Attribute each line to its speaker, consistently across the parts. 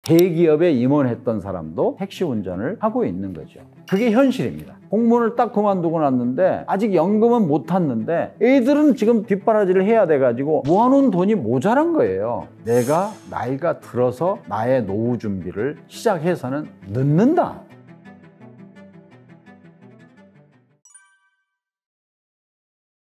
Speaker 1: 대기업에 임원했던 사람도 택시 운전을 하고 있는 거죠. 그게 현실입니다. 공무원을 딱 그만두고 났는데 아직 연금은 못 탔는데 애들은 지금 뒷바라지를 해야 돼가지고 모아놓은 돈이 모자란 거예요. 내가 나이가 들어서 나의 노후 준비를 시작해서는 늦는다.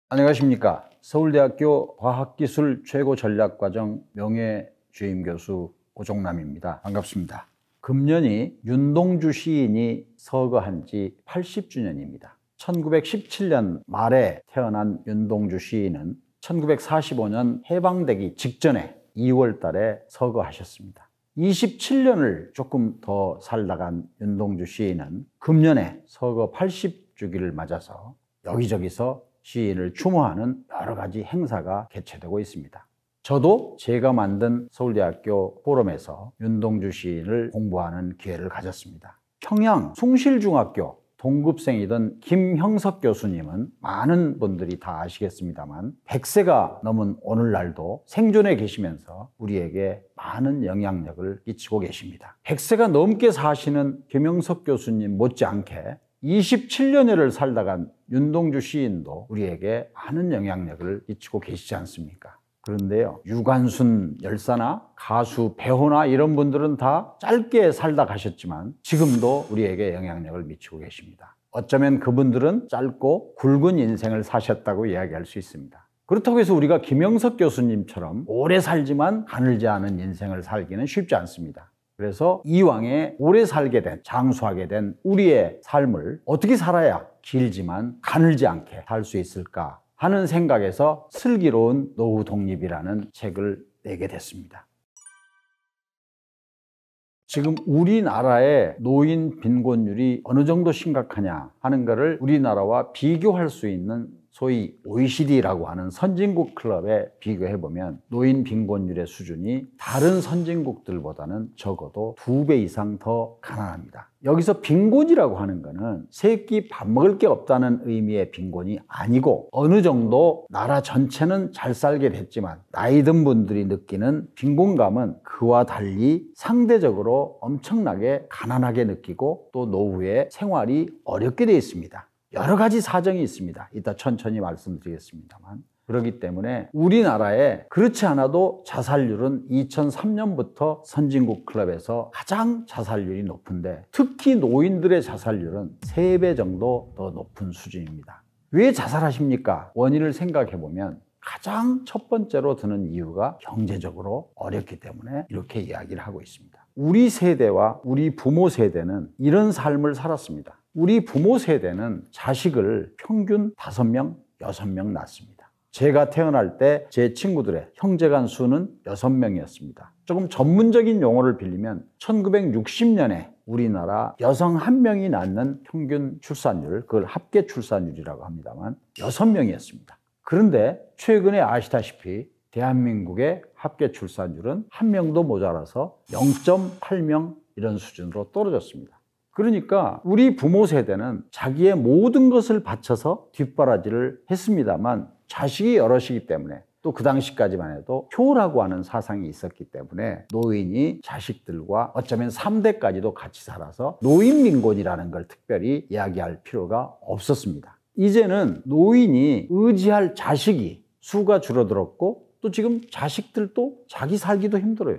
Speaker 1: 안녕하십니까. 서울대학교 과학기술 최고전략과정 명예주임교수 오종남입니다. 반갑습니다. 금년이 윤동주 시인이 서거한 지 80주년입니다. 1917년 말에 태어난 윤동주 시인은 1945년 해방되기 직전에 2월 달에 서거하셨습니다. 27년을 조금 더 살다간 윤동주 시인은 금년에 서거 80주기를 맞아서 여기저기서 시인을 추모하는 여러 가지 행사가 개최되고 있습니다. 저도 제가 만든 서울대학교 포럼에서 윤동주 시인을 공부하는 기회를 가졌습니다. 평양 숭실중학교 동급생이던 김형석 교수님은 많은 분들이 다 아시겠습니다만 100세가 넘은 오늘날도 생존해 계시면서 우리에게 많은 영향력을 끼치고 계십니다. 100세가 넘게 사시는 김형석 교수님 못지않게 27년여를 살다간 윤동주 시인도 우리에게 많은 영향력을 끼치고 계시지 않습니까? 그런데요, 유관순 열사나 가수 배호나 이런 분들은 다 짧게 살다 가셨지만 지금도 우리에게 영향력을 미치고 계십니다. 어쩌면 그분들은 짧고 굵은 인생을 사셨다고 이야기할 수 있습니다. 그렇다고 해서 우리가 김형석 교수님처럼 오래 살지만 가늘지 않은 인생을 살기는 쉽지 않습니다. 그래서 이왕에 오래 살게 된, 장수하게 된 우리의 삶을 어떻게 살아야 길지만 가늘지 않게 살 수 있을까 하는 생각에서 슬기로운 노후 독립이라는 책을 내게 됐습니다. 지금 우리나라의 노인 빈곤율이 어느 정도 심각하냐 하는 것을 우리나라와 비교할 수 있는 소위 OECD라고 하는 선진국 클럽에 비교해보면 노인 빈곤율의 수준이 다른 선진국들보다는 적어도 2배 이상 더 가난합니다. 여기서 빈곤이라고 하는 거는 세 끼 밥 먹을 게 없다는 의미의 빈곤이 아니고 어느 정도 나라 전체는 잘 살게 됐지만 나이 든 분들이 느끼는 빈곤감은 그와 달리 상대적으로 엄청나게 가난하게 느끼고 또 노후에 생활이 어렵게 되어 있습니다. 여러 가지 사정이 있습니다. 이따 천천히 말씀드리겠습니다만. 그렇기 때문에 우리나라에 그렇지 않아도 자살률은 2003년부터 선진국 클럽에서 가장 자살률이 높은데 특히 노인들의 자살률은 3배 정도 더 높은 수준입니다. 왜 자살하십니까? 원인을 생각해 보면 가장 첫 번째로 드는 이유가 경제적으로 어렵기 때문에 이렇게 이야기를 하고 있습니다. 우리 세대와 우리 부모 세대는 이런 삶을 살았습니다. 우리 부모 세대는 자식을 평균 5명, 6명 낳습니다. 제가 태어날 때 제 친구들의 형제간 수는 6명이었습니다. 조금 전문적인 용어를 빌리면 1960년에 우리나라 여성 1명이 낳는 평균 출산율, 그걸 합계 출산율이라고 합니다만 6명이었습니다. 그런데 최근에 아시다시피 대한민국의 합계 출산율은 1명도 모자라서 0.8명 이런 수준으로 떨어졌습니다. 그러니까 우리 부모 세대는 자기의 모든 것을 바쳐서 뒷바라지를 했습니다만 자식이 여럿이기 때문에 또 그 당시까지만 해도 효라고 하는 사상이 있었기 때문에 노인이 자식들과 어쩌면 3대까지도 같이 살아서 노인 빈곤이라는 걸 특별히 이야기할 필요가 없었습니다. 이제는 노인이 의지할 자식이 수가 줄어들었고 또 지금 자식들도 자기 살기도 힘들어요.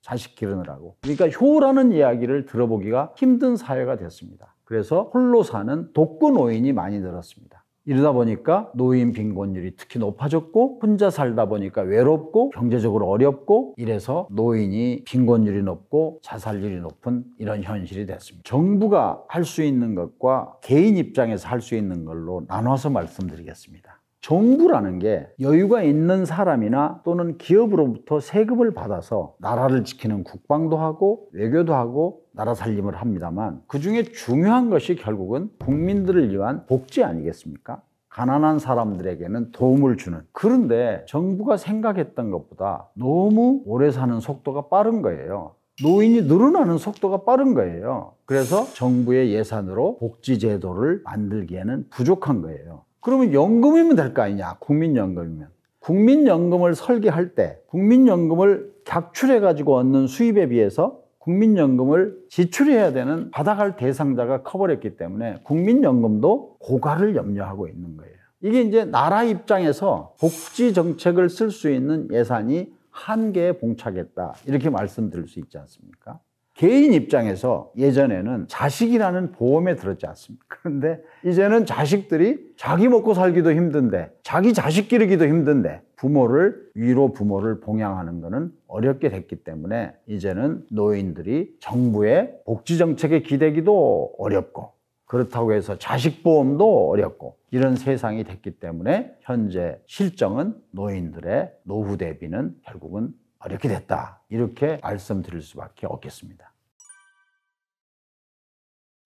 Speaker 1: 자식 기르느라고. 그러니까 효라는 이야기를 들어보기가 힘든 사회가 됐습니다. 그래서 홀로 사는 독거 노인이 많이 늘었습니다. 이러다 보니까 노인 빈곤율이 특히 높아졌고 혼자 살다 보니까 외롭고 경제적으로 어렵고 이래서 노인이 빈곤율이 높고 자살률이 높은 이런 현실이 됐습니다. 정부가 할 수 있는 것과 개인 입장에서 할 수 있는 걸로 나눠서 말씀드리겠습니다. 정부라는 게 여유가 있는 사람이나 또는 기업으로부터 세금을 받아서 나라를 지키는 국방도 하고 외교도 하고 나라 살림을 합니다만 그중에 중요한 것이 결국은 국민들을 위한 복지 아니겠습니까? 가난한 사람들에게는 도움을 주는. 그런데 정부가 생각했던 것보다 너무 오래 사는 속도가 빠른 거예요. 노인이 늘어나는 속도가 빠른 거예요. 그래서 정부의 예산으로 복지제도를 만들기에는 부족한 거예요. 그러면 연금이면 될 거 아니냐, 국민연금이면. 국민연금을 설계할 때 국민연금을 각출해가지고 얻는 수입에 비해서 국민연금을 지출해야 되는 받아갈 대상자가 커버렸기 때문에 국민연금도 고갈을 염려하고 있는 거예요. 이게 이제 나라 입장에서 복지 정책을 쓸 수 있는 예산이 한계에 봉착했다, 이렇게 말씀드릴 수 있지 않습니까? 개인 입장에서 예전에는 자식이라는 보험에 들었지 않습니까? 그런데 이제는 자식들이 자기 먹고 살기도 힘든데, 자기 자식 기르기도 힘든데 부모를 봉양하는 것은 어렵게 됐기 때문에 이제는 노인들이 정부의 복지 정책에 기대기도 어렵고, 그렇다고 해서 자식보험도 어렵고, 이런 세상이 됐기 때문에 현재 실정은 노인들의 노후 대비는 결국은 어렵게 됐다, 이렇게 말씀드릴 수밖에 없겠습니다.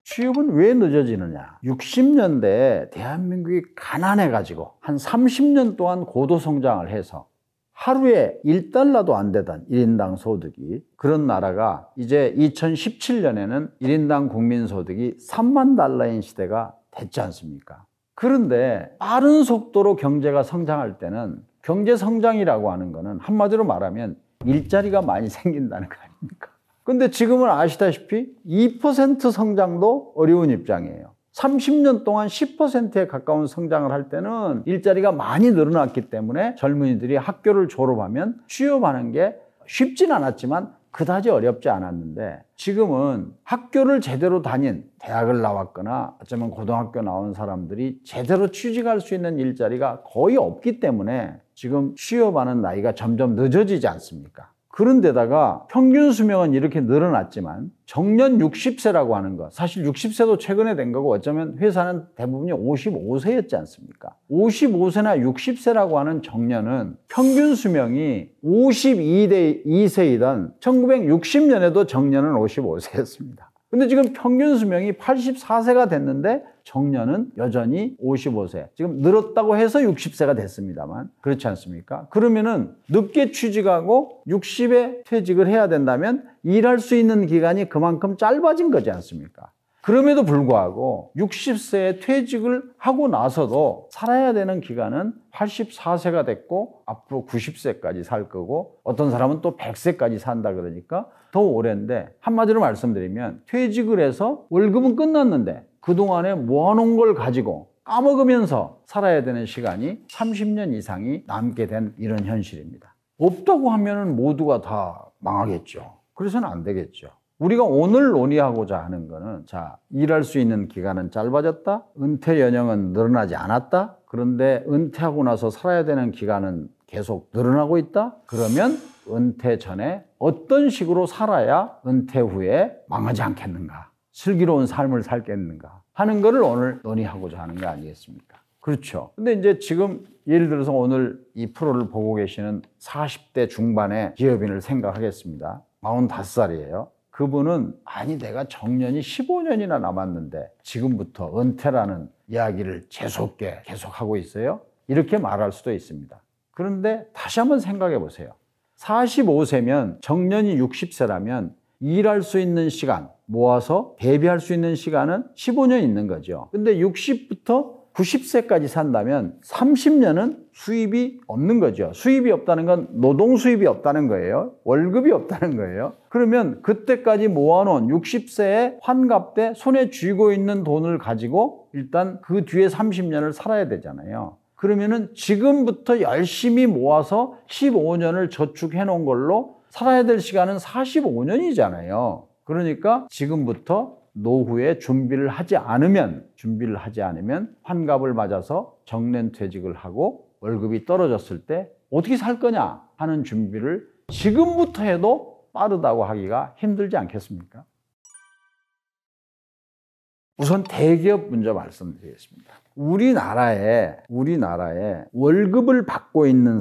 Speaker 1: 취업은 왜 늦어지느냐? 60년대에 대한민국이 가난해가지고 한 30년 동안 고도 성장을 해서 하루에 1달러도 안 되던 1인당 소득이, 그런 나라가 이제 2017년에는 1인당 국민소득이 3만 달러인 시대가 됐지 않습니까? 그런데 빠른 속도로 경제가 성장할 때는, 경제 성장이라고 하는 거는 한마디로 말하면 일자리가 많이 생긴다는 거 아닙니까? 근데 지금은 아시다시피 2% 성장도 어려운 입장이에요. 30년 동안 10%에 가까운 성장을 할 때는 일자리가 많이 늘어났기 때문에 젊은이들이 학교를 졸업하면 취업하는 게 쉽진 않았지만 그다지 어렵지 않았는데, 지금은 학교를 제대로 다닌, 대학을 나왔거나 어쩌면 고등학교 나온 사람들이 제대로 취직할 수 있는 일자리가 거의 없기 때문에 지금 취업하는 나이가 점점 늦어지지 않습니까? 그런데다가 평균 수명은 이렇게 늘어났지만 정년 60세라고 하는 것, 사실 60세도 최근에 된 거고 어쩌면 회사는 대부분이 55세였지 않습니까? 55세나 60세라고 하는 정년은 평균 수명이 52세이던 1960년에도 정년은 55세였습니다. 근데 지금 평균 수명이 84세가 됐는데 정년은 여전히 55세. 지금 늘었다고 해서 60세가 됐습니다만, 그렇지 않습니까? 그러면은 늦게 취직하고 60에 퇴직을 해야 된다면 일할 수 있는 기간이 그만큼 짧아진 거지 않습니까? 그럼에도 불구하고 60세에 퇴직을 하고 나서도 살아야 되는 기간은 84세가 됐고 앞으로 90세까지 살 거고, 어떤 사람은 또 100세까지 산다 그러니까 더 오랜데, 한마디로 말씀드리면 퇴직을 해서 월급은 끝났는데 그동안에 모아놓은 걸 가지고 까먹으면서 살아야 되는 시간이 30년 이상이 남게 된 이런 현실입니다. 없다고 하면 모두가 다 망하겠죠. 그래서는 안 되겠죠. 우리가 오늘 논의하고자 하는 거는, 자, 일할 수 있는 기간은 짧아졌다, 은퇴 연령은 늘어나지 않았다, 그런데 은퇴하고 나서 살아야 되는 기간은 계속 늘어나고 있다? 그러면 은퇴 전에 어떤 식으로 살아야 은퇴 후에 망하지 않겠는가, 슬기로운 삶을 살겠는가 하는 거를 오늘 논의하고자 하는 거 아니겠습니까? 그렇죠. 근데 이제 지금 예를 들어서 오늘 이 프로를 보고 계시는 40대 중반의 기업인을 생각하겠습니다. 45살이에요. 그분은 아니 내가 정년이 15년이나 남았는데 지금부터 은퇴라는 이야기를 재수없게 계속하고 있어요? 이렇게 말할 수도 있습니다. 그런데 다시 한번 생각해 보세요. 45세면 정년이 60세라면 일할 수 있는 시간, 모아서 대비할 수 있는 시간은 15년 있는 거죠. 근데 60부터 90세까지 산다면 30년은 수입이 없는 거죠. 수입이 없다는 건 노동 수입이 없다는 거예요. 월급이 없다는 거예요. 그러면 그때까지 모아놓은 60세에 환갑 때 손에 쥐고 있는 돈을 가지고 일단 그 뒤에 30년을 살아야 되잖아요. 그러면은 지금부터 열심히 모아서 15년을 저축해 놓은 걸로 살아야 될 시간은 45년이잖아요. 그러니까 지금부터 노후에 준비를 하지 않으면 환갑을 맞아서 정년퇴직을 하고 월급이 떨어졌을 때 어떻게 살 거냐 하는 준비를 지금부터 해도 빠르다고 하기가 힘들지 않겠습니까? 우선 대기업 먼저 말씀드리겠습니다. 우리나라에 월급을 받고 있는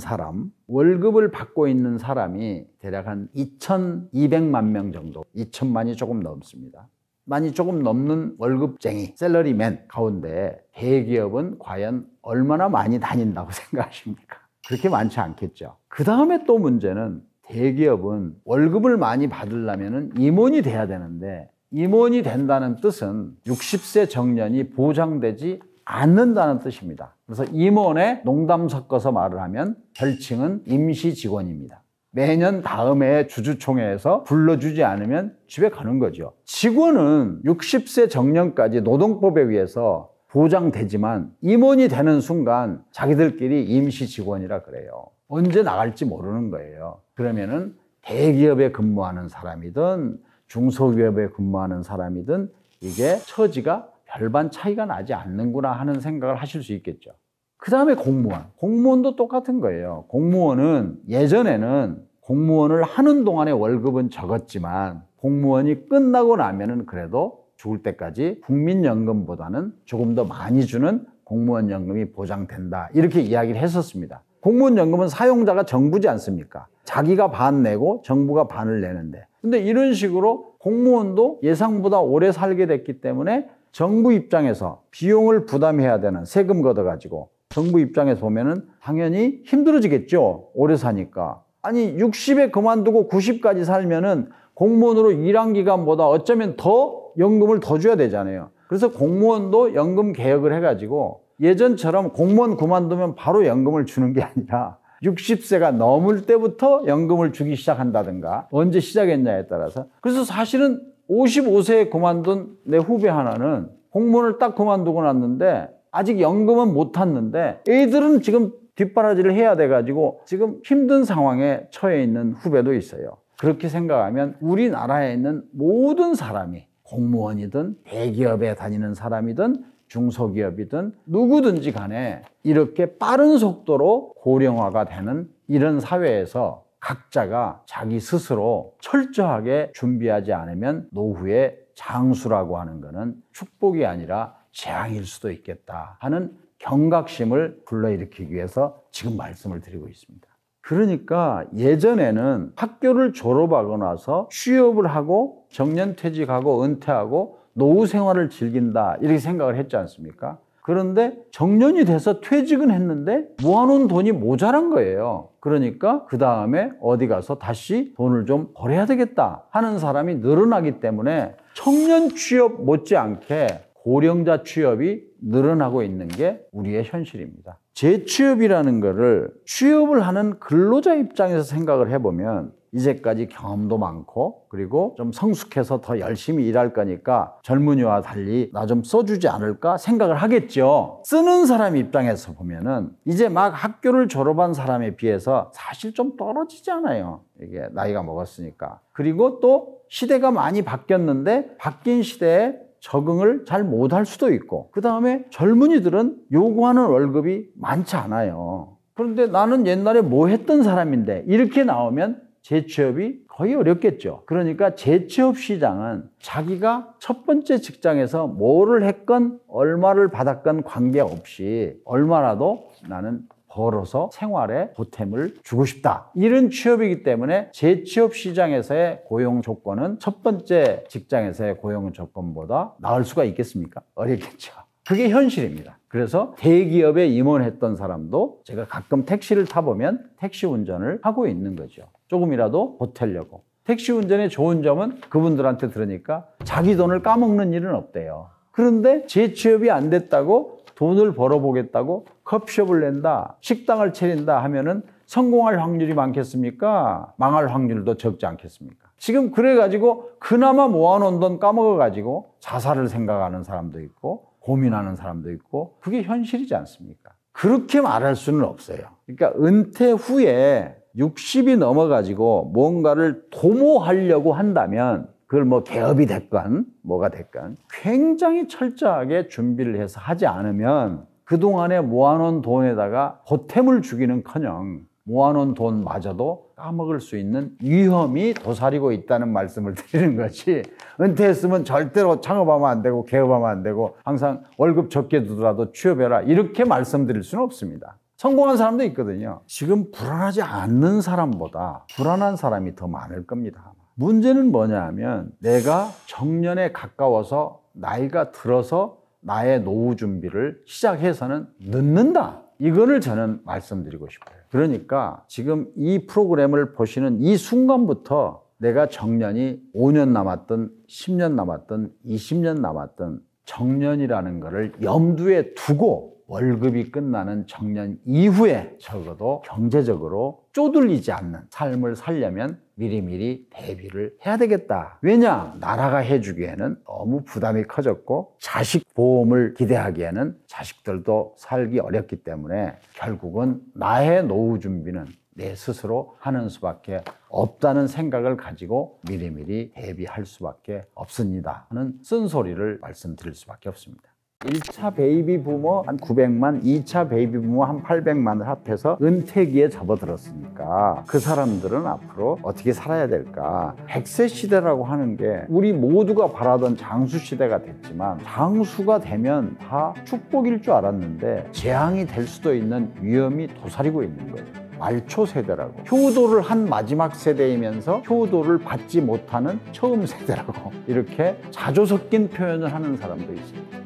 Speaker 1: 사람이 대략 한 2,200만 명 정도, 2,000만이 조금 넘습니다. 많이 조금 넘는 월급쟁이, 샐러리맨 가운데 대기업은 과연 얼마나 많이 다닌다고 생각하십니까? 그렇게 많지 않겠죠. 그 다음에 또 문제는, 대기업은 월급을 많이 받으려면 임원이 돼야 되는데, 임원이 된다는 뜻은 60세 정년이 보장되지 않는다는 뜻입니다. 그래서 임원에 농담 섞어서 말을 하면 별칭은 임시 직원입니다. 매년 다음에 주주총회에서 불러주지 않으면 집에 가는 거죠. 직원은 60세 정년까지 노동법에 의해서 보장되지만 임원이 되는 순간 자기들끼리 임시 직원이라 그래요. 언제 나갈지 모르는 거예요. 그러면은 대기업에 근무하는 사람이든 중소기업에 근무하는 사람이든 이게 처지가 별반 차이가 나지 않는구나 하는 생각을 하실 수 있겠죠. 그 다음에 공무원. 공무원도 똑같은 거예요. 공무원은 예전에는 공무원을 하는 동안의 월급은 적었지만 공무원이 끝나고 나면은 그래도 죽을 때까지 국민연금보다는 조금 더 많이 주는 공무원연금이 보장된다. 이렇게 이야기를 했었습니다. 공무원연금은 사용자가 정부지 않습니까? 자기가 반 내고 정부가 반을 내는데. 근데 이런 식으로 공무원도 예상보다 오래 살게 됐기 때문에 정부 입장에서 비용을 부담해야 되는 세금 걷어가지고 정부 입장에서 보면은 당연히 힘들어지겠죠. 오래 사니까. 아니 60에 그만두고 90까지 살면은 공무원으로 일한 기간보다 어쩌면 더 연금을 더 줘야 되잖아요. 그래서 공무원도 연금 개혁을 해가지고 예전처럼 공무원 그만두면 바로 연금을 주는 게 아니라 60세가 넘을 때부터 연금을 주기 시작한다든가 언제 시작했냐에 따라서. 그래서 사실은 55세에 그만둔 내 후배 하나는 공무원을 딱 그만두고 났는데 아직 연금은 못 탔는데 애들은 지금 뒷바라지를 해야 돼가지고 지금 힘든 상황에 처해 있는 후배도 있어요. 그렇게 생각하면 우리나라에 있는 모든 사람이 공무원이든 대기업에 다니는 사람이든 중소기업이든 누구든지 간에 이렇게 빠른 속도로 고령화가 되는 이런 사회에서 각자가 자기 스스로 철저하게 준비하지 않으면 노후의 장수라고 하는 것은 축복이 아니라 재앙일 수도 있겠다 하는 경각심을 불러일으키기 위해서 지금 말씀을 드리고 있습니다. 그러니까 예전에는 학교를 졸업하고 나서 취업을 하고 정년퇴직하고 은퇴하고 노후 생활을 즐긴다 이렇게 생각을 했지 않습니까? 그런데 정년이 돼서 퇴직은 했는데 모아놓은 돈이 모자란 거예요. 그러니까 그 다음에 어디 가서 다시 돈을 좀 벌어야 되겠다 하는 사람이 늘어나기 때문에 청년 취업 못지않게 고령자 취업이 늘어나고 있는 게 우리의 현실입니다. 재취업이라는 거를 취업을 하는 근로자 입장에서 생각을 해보면 이제까지 경험도 많고 그리고 좀 성숙해서 더 열심히 일할 거니까 젊은이와 달리 나 좀 써주지 않을까 생각을 하겠죠. 쓰는 사람 입장에서 보면은 이제 막 학교를 졸업한 사람에 비해서 사실 좀 떨어지지 않아요. 이게 나이가 먹었으니까. 그리고 또 시대가 많이 바뀌었는데 바뀐 시대에 적응을 잘 못할 수도 있고 그 다음에 젊은이들은 요구하는 월급이 많지 않아요. 그런데 나는 옛날에 뭐 했던 사람인데 이렇게 나오면 재취업이 거의 어렵겠죠. 그러니까 재취업 시장은 자기가 첫 번째 직장에서 뭐를 했건 얼마를 받았건 관계없이 얼마라도 나는 벌어서 생활에 보탬을 주고 싶다. 이런 취업이기 때문에 재취업 시장에서의 고용 조건은 첫 번째 직장에서의 고용 조건보다 나을 수가 있겠습니까? 어렵겠죠. 그게 현실입니다. 그래서 대기업에 임원했던 사람도 제가 가끔 택시를 타보면 택시 운전을 하고 있는 거죠. 조금이라도 보태려고. 택시 운전의 좋은 점은 그분들한테 들으니까 자기 돈을 까먹는 일은 없대요. 그런데 재취업이 안 됐다고 돈을 벌어보겠다고 커피숍을 낸다, 식당을 차린다 하면은 성공할 확률이 많겠습니까? 망할 확률도 적지 않겠습니까? 지금 그래가지고 그나마 모아놓은 돈 까먹어가지고 자살을 생각하는 사람도 있고 고민하는 사람도 있고 그게 현실이지 않습니까? 그렇게 말할 수는 없어요. 그러니까 은퇴 후에 60이 넘어가지고 뭔가를 도모하려고 한다면 그걸 뭐 개업이 됐건 뭐가 됐건 굉장히 철저하게 준비를 해서 하지 않으면 그동안에 모아놓은 돈에다가 보탬을 주기는커녕 모아놓은 돈마저도 까먹을 수 있는 위험이 도사리고 있다는 말씀을 드리는 것이 은퇴했으면 절대로 창업하면 안 되고 개업하면 안 되고 항상 월급 적게 두더라도 취업해라 이렇게 말씀드릴 수는 없습니다. 성공한 사람도 있거든요. 지금 불안하지 않는 사람보다 불안한 사람이 더 많을 겁니다. 문제는 뭐냐 하면 내가 정년에 가까워서 나이가 들어서 나의 노후 준비를 시작해서는 늦는다. 이거를 저는 말씀드리고 싶어요. 그러니까 지금 이 프로그램을 보시는 이 순간부터 내가 정년이 5년 남았든 10년 남았든 20년 남았든 정년이라는 것을 염두에 두고 월급이 끝나는 정년 이후에 적어도 경제적으로 쪼들리지 않는 삶을 살려면 미리미리 대비를 해야 되겠다. 왜냐? 나라가 해주기에는 너무 부담이 커졌고 자식 보험을 기대하기에는 자식들도 살기 어렵기 때문에 결국은 나의 노후 준비는 내 스스로 하는 수밖에 없다는 생각을 가지고 미리미리 대비할 수밖에 없습니다 하는 쓴소리를 말씀드릴 수밖에 없습니다. 1차 베이비 부모 한 900만, 2차 베이비 부모 한 800만을 합해서 은퇴기에 접어들었으니까 그 사람들은 앞으로 어떻게 살아야 될까? 100세 시대라고 하는 게 우리 모두가 바라던 장수 시대가 됐지만 장수가 되면 다 축복일 줄 알았는데 재앙이 될 수도 있는 위험이 도사리고 있는 거예요. 말초 세대라고. 효도를 한 마지막 세대이면서 효도를 받지 못하는 처음 세대라고 이렇게 자조 섞인 표현을 하는 사람도 있습니다.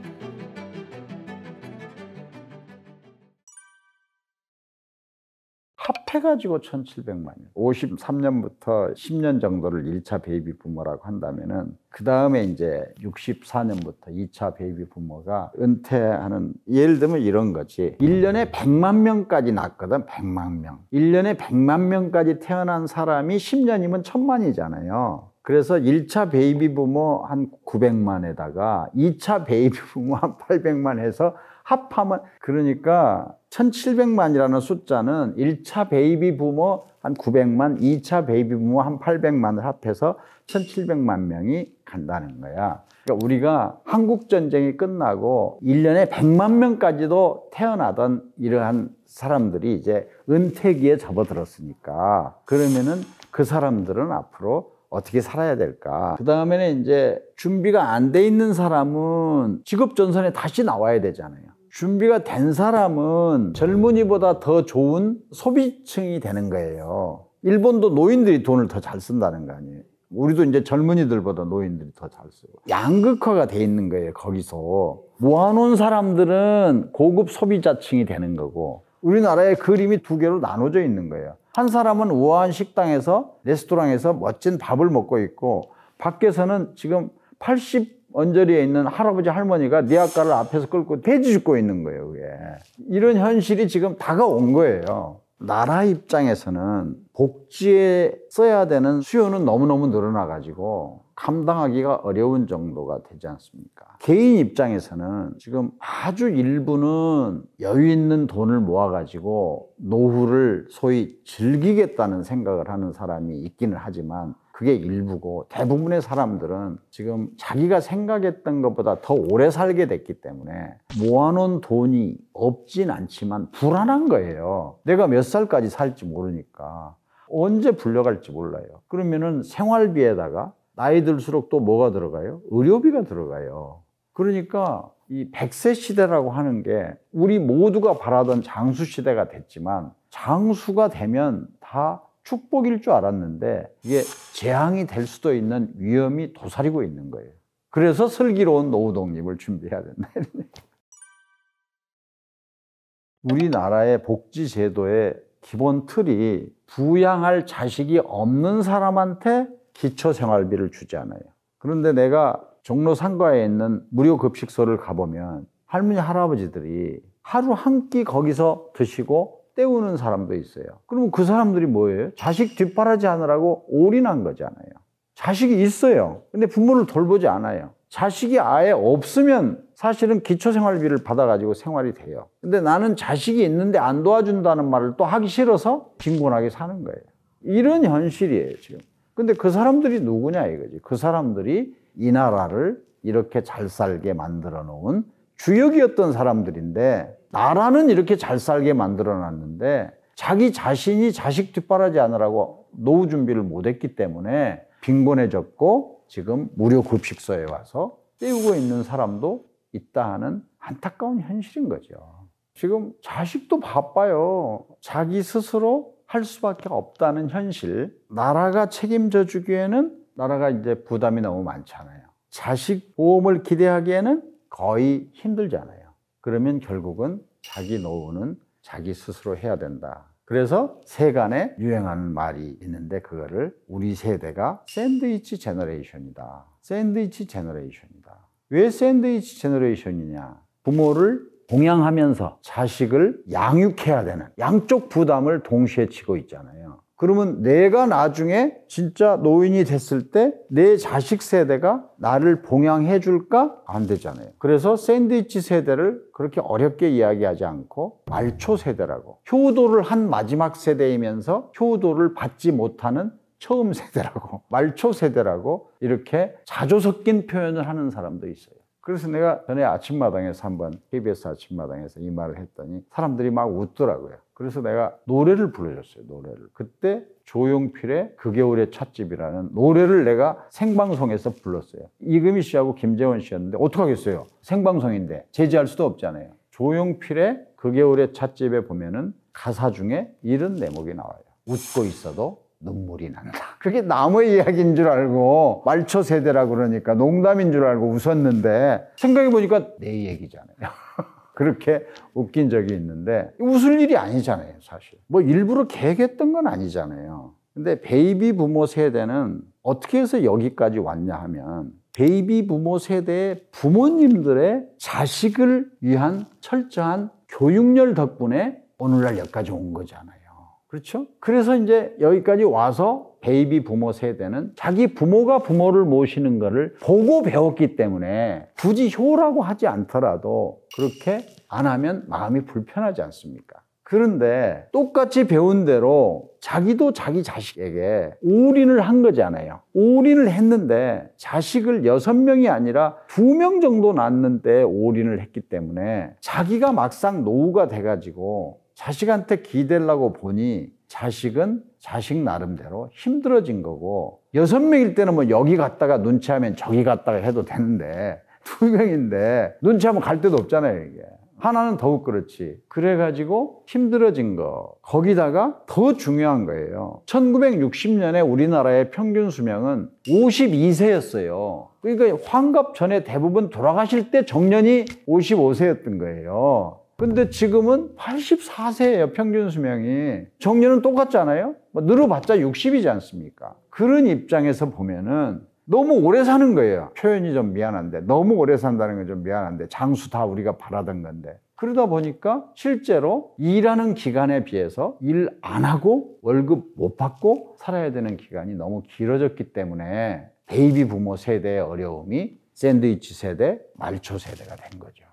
Speaker 1: 합해가지고 1,700만이요. 53년부터 10년 정도를 1차 베이비 부모라고 한다면은 그 다음에 이제 64년부터 2차 베이비 부모가 은퇴하는, 예를 들면 이런 거지. 1년에 100만 명까지 낳거든. 100만 명. 1년에 100만 명까지 태어난 사람이 10년이면 1,000만이잖아요. 그래서 1차 베이비 부모 한 900만에다가 2차 베이비 부모 한 800만 해서 합하면, 그러니까 1,700만이라는 숫자는 1차 베이비 부모 한 900만, 2차 베이비 부모 한 800만을 합해서 1,700만 명이 간다는 거야. 그러니까 우리가 한국전쟁이 끝나고 1년에 100만 명까지도 태어나던 이러한 사람들이 이제 은퇴기에 접어들었으니까, 그러면은 그 사람들은 앞으로 어떻게 살아야 될까? 그 다음에는 이제 준비가 안 돼 있는 사람은 직업전선에 다시 나와야 되잖아요. 준비가 된 사람은 젊은이보다 더 좋은 소비층이 되는 거예요. 일본도 노인들이 돈을 더 잘 쓴다는 거 아니에요. 우리도 이제 젊은이들보다 노인들이 더 잘 쓰고. 양극화가 돼 있는 거예요, 거기서. 모아놓은 사람들은 고급 소비자층이 되는 거고, 우리나라의 그림이 두 개로 나눠져 있는 거예요. 한 사람은 우아한 식당에서, 레스토랑에서 멋진 밥을 먹고 있고, 밖에서는 지금 80 언저리에 있는 할아버지 할머니가 니아까를 앞에서 끌고 돼지 줍고 있는 거예요, 그게. 이런 현실이 지금 다가온 거예요. 나라 입장에서는 복지에 써야 되는 수요는 너무너무 늘어나가지고 감당하기가 어려운 정도가 되지 않습니까? 개인 입장에서는 지금 아주 일부는 여유 있는 돈을 모아가지고 노후를 소위 즐기겠다는 생각을 하는 사람이 있기는 하지만 그게 일부고, 대부분의 사람들은 지금 자기가 생각했던 것보다 더 오래 살게 됐기 때문에 모아놓은 돈이 없진 않지만 불안한 거예요. 내가 몇 살까지 살지 모르니까 언제 불려갈지 몰라요. 그러면은 생활비에다가 나이 들수록 또 뭐가 들어가요? 의료비가 들어가요. 그러니까 이 100세 시대라고 하는 게 우리 모두가 바라던 장수 시대가 됐지만 장수가 되면 다 축복일 줄 알았는데 이게 재앙이 될 수도 있는 위험이 도사리고 있는 거예요. 그래서 슬기로운 노후 독립을 준비해야 된다. 우리나라의 복지 제도의 기본 틀이 부양할 자식이 없는 사람한테 기초생활비를 주지 않아요. 그런데 내가 종로 상가에 있는 무료급식소를 가보면 할머니 할아버지들이 하루 한 끼 거기서 드시고 때우는 사람도 있어요. 그러면 그 사람들이 뭐예요? 자식 뒷바라지 하느라고 올인한 거잖아요. 자식이 있어요. 근데 부모를 돌보지 않아요. 자식이 아예 없으면 사실은 기초생활비를 받아가지고 생활이 돼요. 근데 나는 자식이 있는데 안 도와준다는 말을 또 하기 싫어서 빈곤하게 사는 거예요. 이런 현실이에요, 지금. 근데 그 사람들이 누구냐 이거지. 그 사람들이 이 나라를 이렇게 잘 살게 만들어 놓은 주역이었던 사람들인데, 나라는 이렇게 잘 살게 만들어 놨는데 자기 자신이 자식 뒷바라지 하느라고 노후 준비를 못했기 때문에 빈곤해졌고 지금 무료 급식소에 와서 때우고 있는 사람도 있다 하는 안타까운 현실인 거죠. 지금 자식도 바빠요. 자기 스스로 할 수밖에 없다는 현실. 나라가 책임져 주기에는 나라가 이제 부담이 너무 많잖아요. 자식 보험을 기대하기에는 거의 힘들잖아요. 그러면 결국은 자기 노후는 자기 스스로 해야 된다. 그래서 세간에 유행하는 말이 있는데 그거를 우리 세대가 샌드위치 제너레이션이다. 샌드위치 제너레이션이다. 왜 샌드위치 제너레이션이냐? 부모를 봉양하면서 자식을 양육해야 되는 양쪽 부담을 동시에 지고 있잖아요. 그러면 내가 나중에 진짜 노인이 됐을 때 내 자식 세대가 나를 봉양해 줄까? 안 되잖아요. 그래서 샌드위치 세대를 그렇게 어렵게 이야기하지 않고 말초 세대라고, 효도를 한 마지막 세대이면서 효도를 받지 못하는 처음 세대라고, 말초 세대라고 이렇게 자조 섞인 표현을 하는 사람도 있어요. 그래서 내가 전에 아침마당에서 한번 KBS 아침마당에서 이 말을 했더니 사람들이 막 웃더라고요. 그래서 내가 노래를 불러줬어요. 노래를. 그때 조용필의 그 겨울의 찻집이라는 노래를 내가 생방송에서 불렀어요. 이금희 씨하고 김재원 씨였는데 어떡하겠어요? 생방송인데 제지할 수도 없잖아요. 조용필의 그 겨울의 찻집에 보면은 가사 중에 이런 대목이 나와요. 웃고 있어도 눈물이 난다. 그게 나무의 이야기인 줄 알고 말초 세대라 그러니까 농담인 줄 알고 웃었는데 생각해보니까 내 얘기잖아요. 그렇게 웃긴 적이 있는데 웃을 일이 아니잖아요, 사실. 뭐 일부러 계획했던 건 아니잖아요. 근데 베이비 부모 세대는 어떻게 해서 여기까지 왔냐 하면 베이비 부모 세대의 부모님들의 자식을 위한 철저한 교육열 덕분에 오늘날 여기까지 온 거잖아요. 그렇죠? 그래서 이제 여기까지 와서 베이비 부모 세대는 자기 부모가 부모를 모시는 것을 보고 배웠기 때문에 굳이 효라고 하지 않더라도 그렇게 안 하면 마음이 불편하지 않습니까? 그런데 똑같이 배운 대로 자기도 자기 자식에게 올인을 한 거잖아요. 올인을 했는데 자식을 6명이 아니라 2명 정도 낳는데 올인을 했기 때문에 자기가 막상 노후가 돼가지고 자식한테 기대려고 보니 자식은 자식 나름대로 힘들어진 거고 6명일 때는 뭐 여기 갔다가 눈치하면 저기 갔다가 해도 되는데 2명인데 눈치하면 갈 데도 없잖아요, 이게. 하나는 더욱 그렇지. 그래가지고 힘들어진 거. 거기다가 더 중요한 거예요. 1960년에 우리나라의 평균 수명은 52세였어요. 그러니까 환갑 전에 대부분 돌아가실 때 정년이 55세였던 거예요. 근데 지금은 84세예요, 평균 수명이. 정년은 똑같잖아요? 뭐 늘어봤자 60이지 않습니까? 그런 입장에서 보면은 너무 오래 사는 거예요. 표현이 좀 미안한데. 너무 오래 산다는 건 좀 미안한데. 장수 다 우리가 바라던 건데. 그러다 보니까 실제로 일하는 기간에 비해서 일 안 하고 월급 못 받고 살아야 되는 기간이 너무 길어졌기 때문에 베이비 부모 세대의 어려움이 샌드위치 세대, 말초 세대가 된 거죠.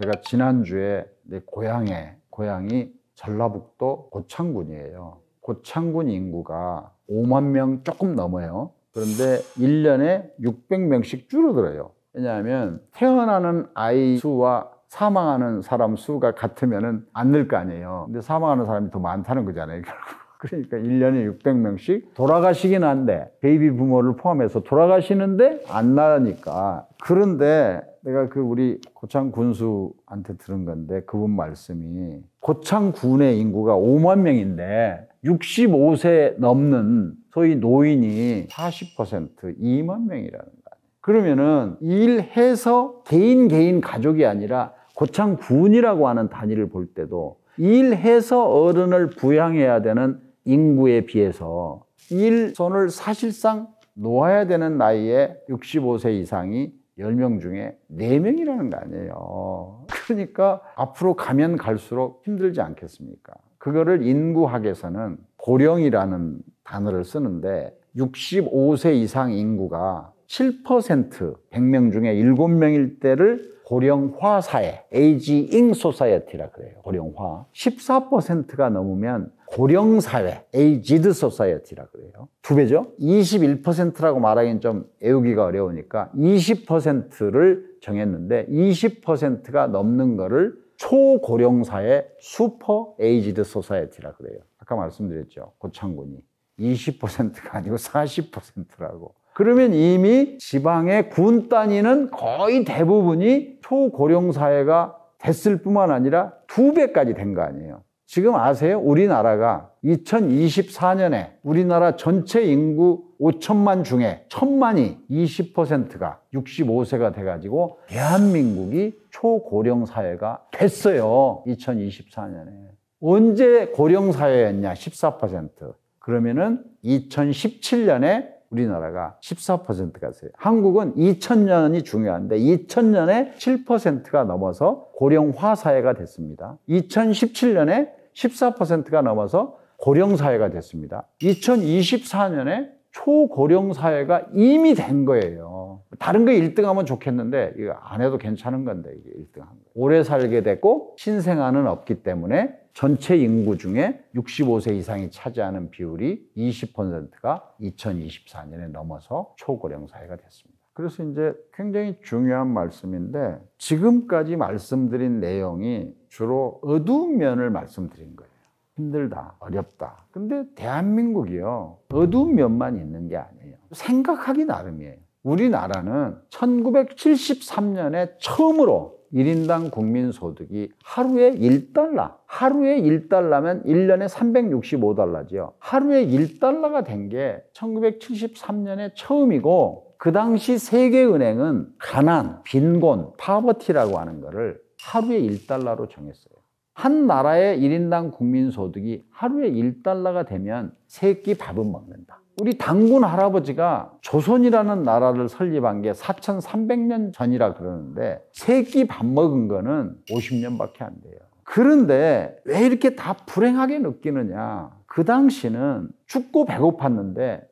Speaker 1: 제가 지난주에 내 고향이 전라북도 고창군이에요. 고창군 인구가 5만 명 조금 넘어요. 그런데 1년에 600명씩 줄어들어요. 왜냐하면 태어나는 아이 수와 사망하는 사람 수가 같으면 안 늘 거 아니에요. 근데 사망하는 사람이 더 많다는 거잖아요, 결국. 그러니까 1년에 600명씩 돌아가시긴 한데 베이비 부모를 포함해서 돌아가시는데 안 나니까. 그런데 내가 우리 고창 군수한테 들은 건데 그분 말씀이 고창군의 인구가 5만 명인데 65세 넘는 소위 노인이 40% 2만 명이라는 거예요. 그러면은 일해서 개인 가족이 아니라 고창군이라고 하는 단위를 볼 때도 일해서 어른을 부양해야 되는 인구에 비해서 일손을 사실상 놓아야 되는 나이에 65세 이상이 10명 중에 4명이라는 거 아니에요. 그러니까 앞으로 가면 갈수록 힘들지 않겠습니까? 그거를 인구학에서는 고령이라는 단어를 쓰는데 65세 이상 인구가 7% 100명 중에 7명일 때를 고령화 사회, 에이지잉 소사이어티라 그래요. 고령화. 14%가 넘으면 고령사회, 에이지드 소사이어티라 그래요. 2배죠. 21%라고 말하기는 좀 애우기가 어려우니까 20%를 정했는데 20%가 넘는 거를 초고령사회, 슈퍼 에이지드 소사이어티라 그래요. 아까 말씀드렸죠. 고창군이 20%가 아니고 40%라고. 그러면 이미 지방의 군 단위는 거의 대부분이 초고령사회가 됐을 뿐만 아니라 2배까지 된 거 아니에요. 지금 아세요? 우리나라가 2024년에 우리나라 전체 인구 5천만 중에 1,000만이 20%가 65세가 돼가지고 대한민국이 초고령사회가 됐어요. 2024년에. 언제 고령사회였냐? 14%. 그러면은 2017년에 우리나라가 14%가 세요. 한국은 2000년이 중요한데 2000년에 7%가 넘어서 고령화 사회가 됐습니다. 2017년에 14%가 넘어서 고령사회가 됐습니다. 2024년에 초고령 사회가 이미 된 거예요. 다른 거 1등하면 좋겠는데 이거 안 해도 괜찮은 건데 이게 1등한 거예요. 오래 살게 됐고 신생아는 없기 때문에 전체 인구 중에 65세 이상이 차지하는 비율이 20%가 2024년에 넘어서 초고령 사회가 됐습니다. 그래서 이제 굉장히 중요한 말씀인데 지금까지 말씀드린 내용이 주로 어두운 면을 말씀드린 거예요. 힘들다, 어렵다. 근데 대한민국이요, 어두운 면만 있는 게 아니에요. 생각하기 나름이에요. 우리나라는 1973년에 처음으로 1인당 국민소득이 하루에 1달러, 하루에 1달러면 1년에 365달러죠. 하루에 1달러가 된 게 1973년에 처음이고 그 당시 세계은행은 가난, 빈곤, 파버티라고 하는 거를 하루에 1달러로 정했어요. 한 나라의 1인당 국민소득이 하루에 1달러가 되면 세 끼 밥은 먹는다. 우리 당군 할아버지가 조선이라는 나라를 설립한 게 4300년 전이라 그러는데 세 끼 밥 먹은 거는 50년밖에 안 돼요. 그런데 왜 이렇게 다 불행하게 느끼느냐? 그 당시는 춥고 배고팠는데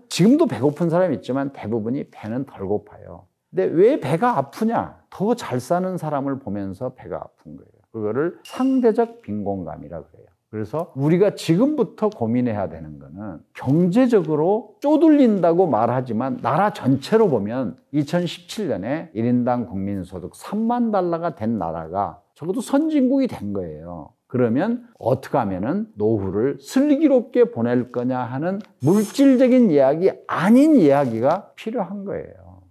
Speaker 1: 지금도 배고픈 사람이 있지만 대부분이 배는 덜 고파요. 근데 왜 배가 아프냐? 더 잘 사는 사람을 보면서 배가 아픈 거예요. 그거를 상대적 빈곤감이라고 해요. 그래서 우리가 지금부터 고민해야 되는 거는 경제적으로 쪼들린다고 말하지만 나라 전체로 보면 2017년에 1인당 국민소득 3만 달러가 된 나라가 적어도 선진국이 된 거예요. 그러면 어떻게 하면은 노후를 슬기롭게 보낼 거냐 하는 물질적인 이야기 아닌 이야기가 필요한 거예요.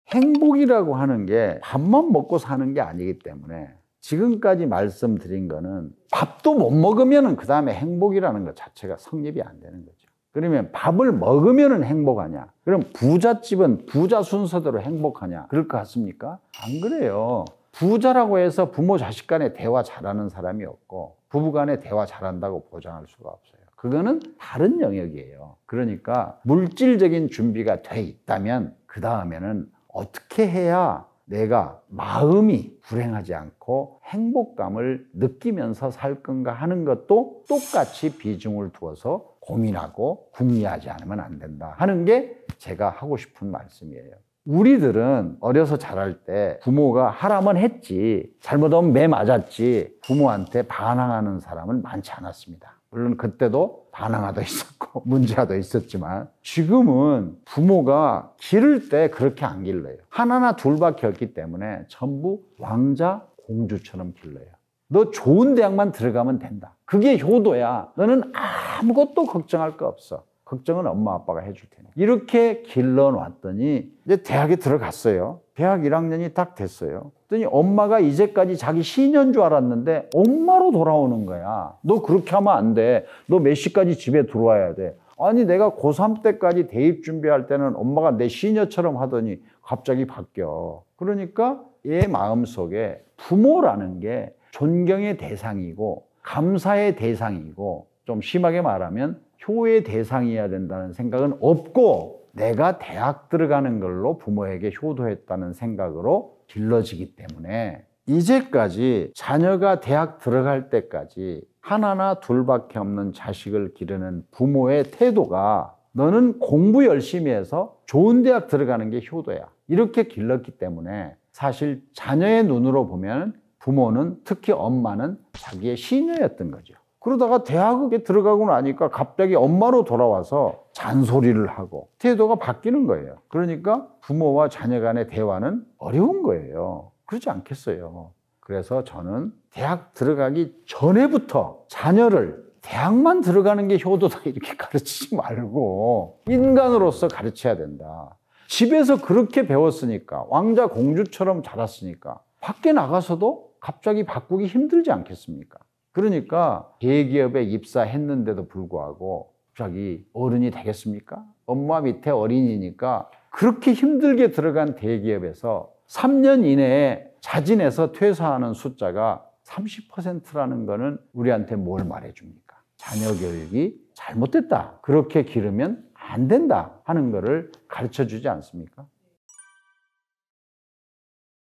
Speaker 1: 행복이라고 하는 게 밥만 먹고 사는 게 아니기 때문에 지금까지 말씀드린 거는 밥도 못 먹으면 그 다음에 행복이라는 것 자체가 성립이 안 되는 거죠. 그러면 밥을 먹으면 행복하냐? 그럼 부잣집은 부자 순서대로 행복하냐? 그럴 것 같습니까? 안 그래요. 부자라고 해서 부모 자식 간에 대화 잘하는 사람이 없고 부부 간에 대화 잘한다고 보장할 수가 없어요. 그거는 다른 영역이에요. 그러니까 물질적인 준비가 돼 있다면 그 다음에는 어떻게 해야 내가 마음이 불행하지 않고 행복감을 느끼면서 살 건가 하는 것도 똑같이 비중을 두어서 고민하고 궁리하지 않으면 안 된다 하는 게 제가 하고 싶은 말씀이에요. 우리들은 어려서 자랄 때 부모가 하라면 했지 잘못하면 매 맞았지 부모한테 반항하는 사람은 많지 않았습니다. 물론 그때도 반항아도 있었고 문제아도 있었지만 지금은 부모가 기를 때 그렇게 안 길러요. 하나나 둘밖에 없기 때문에 전부 왕자 공주처럼 길러요. 너 좋은 대학만 들어가면 된다. 그게 효도야. 너는 아무것도 걱정할 거 없어. 걱정은 엄마 아빠가 해줄 테니. 이렇게 길러놨더니 이제 대학에 들어갔어요. 대학 1학년이 딱 됐어요. 그랬더니 엄마가 이제까지 자기 시녀인 줄 알았는데 엄마로 돌아오는 거야. 너 그렇게 하면 안 돼. 너 몇 시까지 집에 들어와야 돼. 아니 내가 고3 때까지 대입 준비할 때는 엄마가 내 시녀처럼 하더니 갑자기 바뀌어. 그러니까 얘 마음속에 부모라는 게 존경의 대상이고 감사의 대상이고 좀 심하게 말하면 효의 대상이어야 된다는 생각은 없고 내가 대학 들어가는 걸로 부모에게 효도했다는 생각으로 길러지기 때문에 이제까지 자녀가 대학 들어갈 때까지 하나나 둘밖에 없는 자식을 기르는 부모의 태도가 너는 공부 열심히 해서 좋은 대학 들어가는 게 효도야. 이렇게 길렀기 때문에 사실 자녀의 눈으로 보면 부모는 특히 엄마는 자기의 시녀였던 거죠. 그러다가 대학에 들어가고 나니까 갑자기 엄마로 돌아와서 잔소리를 하고 태도가 바뀌는 거예요. 그러니까 부모와 자녀 간의 대화는 어려운 거예요. 그렇지 않겠어요? 그래서 저는 대학 들어가기 전에부터 자녀를 대학만 들어가는 게 효도다 이렇게 가르치지 말고 인간으로서 가르쳐야 된다. 집에서 그렇게 배웠으니까 왕자 공주처럼 자랐으니까 밖에 나가서도 갑자기 바꾸기 힘들지 않겠습니까? 그러니까 대기업에 입사했는데도 불구하고 갑자기 어른이 되겠습니까? 엄마 밑에 어린이니까 그렇게 힘들게 들어간 대기업에서 3년 이내에 자진해서 퇴사하는 숫자가 30%라는 거는 우리한테 뭘 말해줍니까? 자녀 교육이 잘못됐다. 그렇게 기르면 안 된다 하는 것을 가르쳐 주지 않습니까?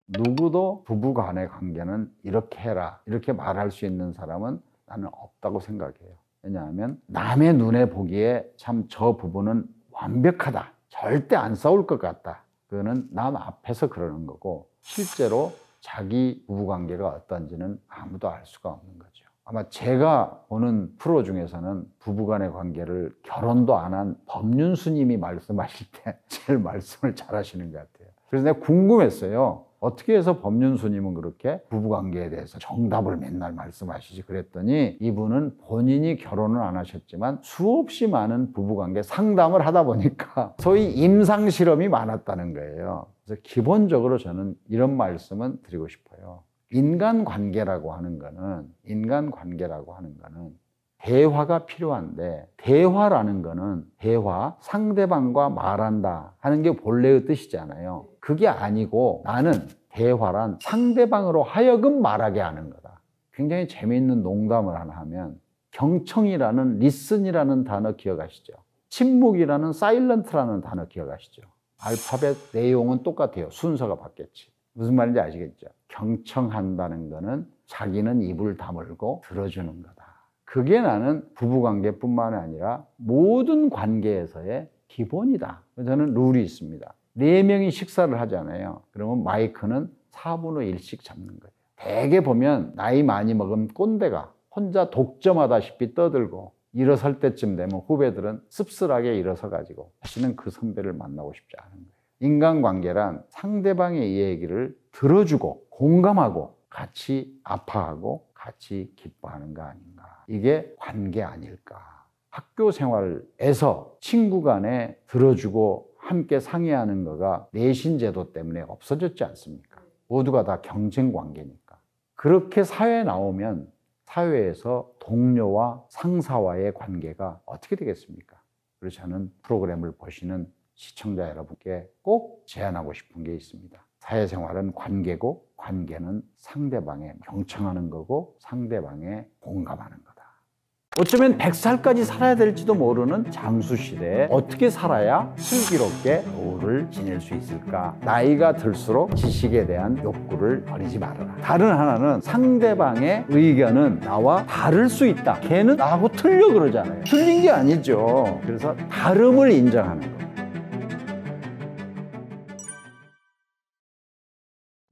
Speaker 1: 누구도 부부 간의 관계는 이렇게 해라 이렇게 말할 수 있는 사람은 나는 없다고 생각해요. 왜냐하면 남의 눈에 보기에 참 저 부부는 완벽하다, 절대 안 싸울 것 같다, 그거는 남 앞에서 그러는 거고 실제로 자기 부부관계가 어떤지는 아무도 알 수가 없는 거죠. 아마 제가 보는 프로 중에서는 부부간의 관계를 결혼도 안 한 법륜스님이 말씀하실 때 제일 말씀을 잘 하시는 것 같아요. 그래서 내가 궁금했어요. 어떻게 해서 법륜스님은 그렇게 부부관계에 대해서 정답을 맨날 말씀하시지 그랬더니 이분은 본인이 결혼을 안 하셨지만 수없이 많은 부부관계 상담을 하다 보니까 소위 임상실험이 많았다는 거예요. 그래서 기본적으로 저는 이런 말씀은 드리고 싶어요. 인간관계라고 하는 거는 대화가 필요한데, 대화라는 거는 대화, 상대방과 말한다 하는 게 본래의 뜻이잖아요. 그게 아니고 나는 대화란 상대방으로 하여금 말하게 하는 거다. 굉장히 재미있는 농담을 하나 하면 경청이라는 리슨이라는 단어 기억하시죠? 침묵이라는 사일런트라는 단어 기억하시죠? 알파벳 내용은 똑같아요. 순서가 바뀌었지. 무슨 말인지 아시겠죠? 경청한다는 거는 자기는 입을 다물고 들어주는 거다. 그게 나는 부부관계뿐만 아니라 모든 관계에서의 기본이다. 저는 룰이 있습니다. 4명이 식사를 하잖아요. 그러면 마이크는 4분의 1씩 잡는 거예요. 대개 보면 나이 많이 먹은 꼰대가 혼자 독점하다시피 떠들고 일어설 때쯤 되면 후배들은 씁쓸하게 일어서가지고 다시는 그 선배를 만나고 싶지 않은 거예요. 인간관계란 상대방의 얘기를 들어주고 공감하고 같이 아파하고 같이 기뻐하는 거 아닌가. 이게 관계 아닐까. 학교 생활에서 친구 간에 들어주고 함께 상의하는 거가 내신 제도 때문에 없어졌지 않습니까? 모두가 다 경쟁 관계니까. 그렇게 사회에 나오면 사회에서 동료와 상사와의 관계가 어떻게 되겠습니까? 그래서 저는 프로그램을 보시는 시청자 여러분께 꼭 제안하고 싶은 게 있습니다. 사회생활은 관계고 관계는 상대방에 경청하는 거고 상대방에 공감하는 거다. 어쩌면 100살까지 살아야 될지도 모르는 장수시대에 어떻게 살아야 슬기롭게 노후를 지낼 수 있을까? 나이가 들수록 지식에 대한 욕구를 버리지 말아라. 다른 하나는 상대방의 의견은 나와 다를 수 있다. 걔는 나하고 틀려 그러잖아요. 틀린 게 아니죠. 그래서 다름을 인정하는 거.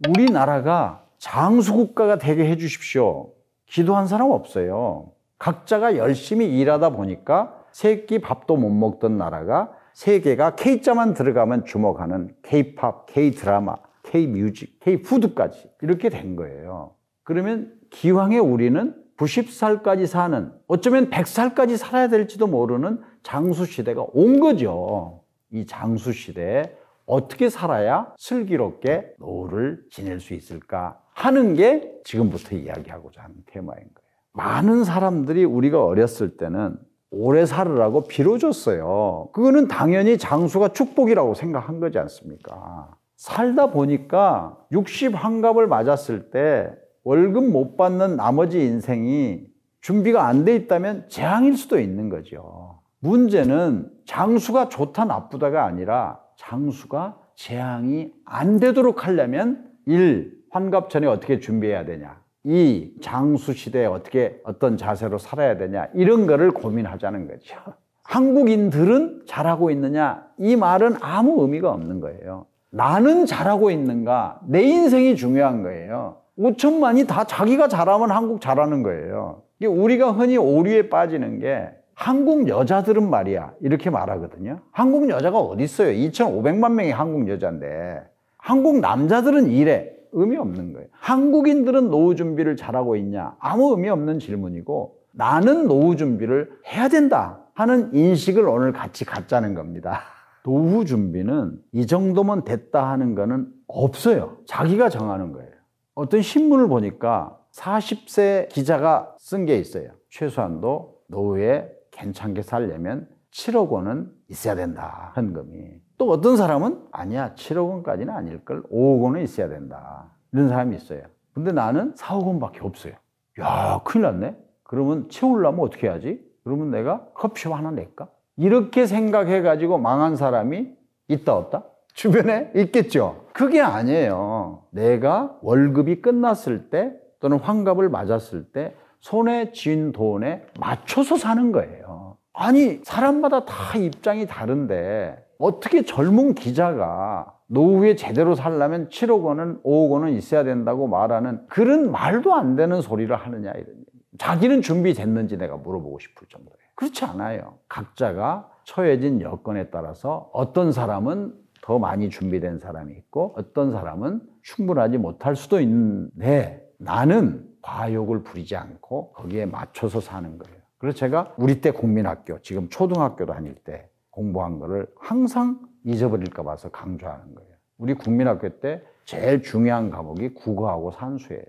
Speaker 1: 우리나라가 장수국가가 되게 해주십시오. 기도한 사람 없어요. 각자가 열심히 일하다 보니까 세 끼 밥도 못 먹던 나라가 세계가 K자만 들어가면 주목하는 K-팝, K-드라마, K-뮤직, K-푸드까지 이렇게 된 거예요. 그러면 기왕에 우리는 90살까지 사는, 어쩌면 100살까지 살아야 될지도 모르는 장수시대가 온 거죠. 이 장수시대에 어떻게 살아야 슬기롭게 노후를 지낼 수 있을까 하는 게 지금부터 이야기하고자 하는 테마인 거예요. 많은 사람들이 우리가 어렸을 때는 오래 살으라고 빌어줬어요. 그거는 당연히 장수가 축복이라고 생각한 거지 않습니까? 살다 보니까 60 환갑을 맞았을 때 월급 못 받는 나머지 인생이 준비가 안 돼 있다면 재앙일 수도 있는 거죠. 문제는 장수가 좋다 나쁘다가 아니라 장수가 재앙이 안 되도록 하려면 1. 환갑 전에 어떻게 준비해야 되냐, 2. 장수 시대에 어떻게 어떤 자세로 살아야 되냐, 이런 거를 고민하자는 거죠. 한국인들은 잘하고 있느냐, 이 말은 아무 의미가 없는 거예요. 나는 잘하고 있는가, 내 인생이 중요한 거예요. 5천만이 다 자기가 잘하면 한국 잘하는 거예요. 우리가 흔히 오류에 빠지는 게 한국 여자들은 말이야 이렇게 말하거든요. 한국 여자가 어디 있어요? 2,500만 명이 한국 여자인데 한국 남자들은 이래. 의미 없는 거예요. 한국인들은 노후 준비를 잘하고 있냐? 아무 의미 없는 질문이고, 나는 노후 준비를 해야 된다 하는 인식을 오늘 같이 갖자는 겁니다. 노후 준비는 이 정도면 됐다 하는 거는 없어요. 자기가 정하는 거예요. 어떤 신문을 보니까 40세 기자가 쓴 게 있어요. 최소한도 노후에 괜찮게 살려면 7억 원은 있어야 된다, 현금이. 또 어떤 사람은 아니야, 7억 원까지는 아닐걸, 5억 원은 있어야 된다, 이런 사람이 있어요. 근데 나는 4억 원밖에 없어요. 야, 큰일 났네. 그러면 채우려면 어떻게 해야지? 그러면 내가 커피 하나 낼까? 이렇게 생각해가지고 망한 사람이 있다 없다? 주변에 있겠죠. 그게 아니에요. 내가 월급이 끝났을 때 또는 환갑을 맞았을 때 손에 쥔 돈에 맞춰서 사는 거예요. 아니, 사람마다 다 입장이 다른데 어떻게 젊은 기자가 노후에 제대로 살려면 7억 원은 5억 원은 있어야 된다고 말하는 그런 말도 안 되는 소리를 하느냐, 이런 얘기. 자기는 준비됐는지 내가 물어보고 싶을 정도예요. 그렇지 않아요. 각자가 처해진 여건에 따라서 어떤 사람은 더 많이 준비된 사람이 있고 어떤 사람은 충분하지 못할 수도 있는데 나는 과욕을 부리지 않고 거기에 맞춰서 사는 거예요. 그래서 제가 우리 때 국민학교, 지금 초등학교 다닐 때 공부한 거를 항상 잊어버릴까 봐서 강조하는 거예요. 우리 국민학교 때 제일 중요한 과목이 국어하고 산수예요.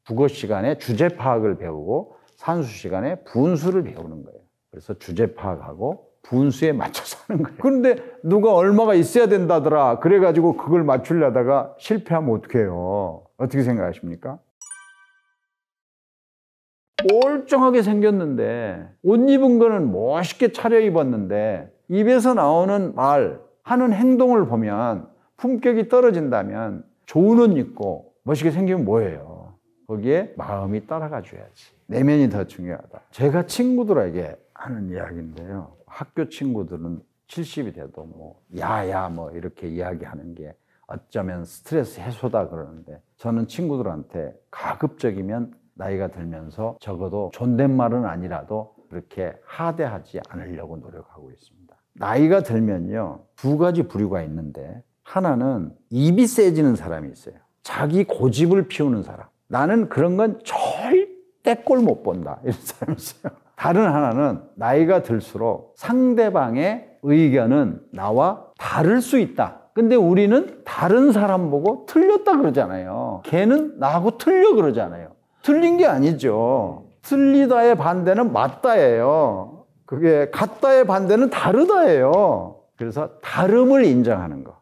Speaker 1: 국어 시간에 주제 파악을 배우고 산수 시간에 분수를 배우는 거예요. 그래서 주제 파악하고 분수에 맞춰서 하는 거예요. 그런데 누가 얼마가 있어야 된다더라 그래가지고 그걸 맞추려다가 실패하면 어떡해요? 어떻게 생각하십니까? 멀쩡하게 생겼는데 옷 입은 거는 멋있게 차려입었는데 입에서 나오는 말, 하는 행동을 보면 품격이 떨어진다면 좋은 옷 입고 멋있게 생기면 뭐예요? 거기에 마음이 따라가 줘야지. 내면이 더 중요하다. 제가 친구들에게 하는 이야기인데요. 학교 친구들은 70이 돼도 뭐 야야 뭐 이렇게 이야기하는 게 어쩌면 스트레스 해소다 그러는데 저는 친구들한테 가급적이면 나이가 들면서 적어도 존댓말은 아니라도 그렇게 하대하지 않으려고 노력하고 있습니다. 나이가 들면요, 두 가지 부류가 있는데 하나는 입이 세지는 사람이 있어요. 자기 고집을 피우는 사람. 나는 그런 건 절대 꼴 못 본다. 이런 사람이 있어요. 다른 하나는 나이가 들수록 상대방의 의견은 나와 다를 수 있다. 근데 우리는 다른 사람 보고 틀렸다 그러잖아요. 걔는 나하고 틀려 그러잖아요. 틀린 게 아니죠. 틀리다의 반대는 맞다예요. 그게 같다의 반대는 다르다예요. 그래서 다름을 인정하는 거.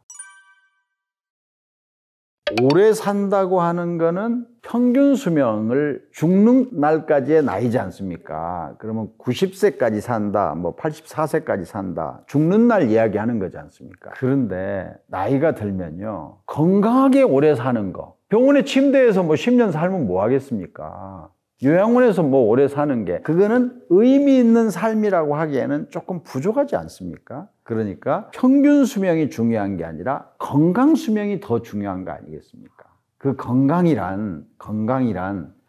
Speaker 1: 오래 산다고 하는 거는 평균 수명을 죽는 날까지의 나이지 않습니까? 그러면 90세까지 산다, 뭐 84세까지 산다, 죽는 날 이야기하는 거지 않습니까? 그런데 나이가 들면요, 건강하게 오래 사는 거. 병원에 침대에서 뭐 10년 살면 뭐 하겠습니까? 요양원에서 뭐 오래 사는 게 그거는 의미 있는 삶이라고 하기에는 조금 부족하지 않습니까? 그러니까 평균 수명이 중요한 게 아니라 건강 수명이 더 중요한 거 아니겠습니까? 그 건강이란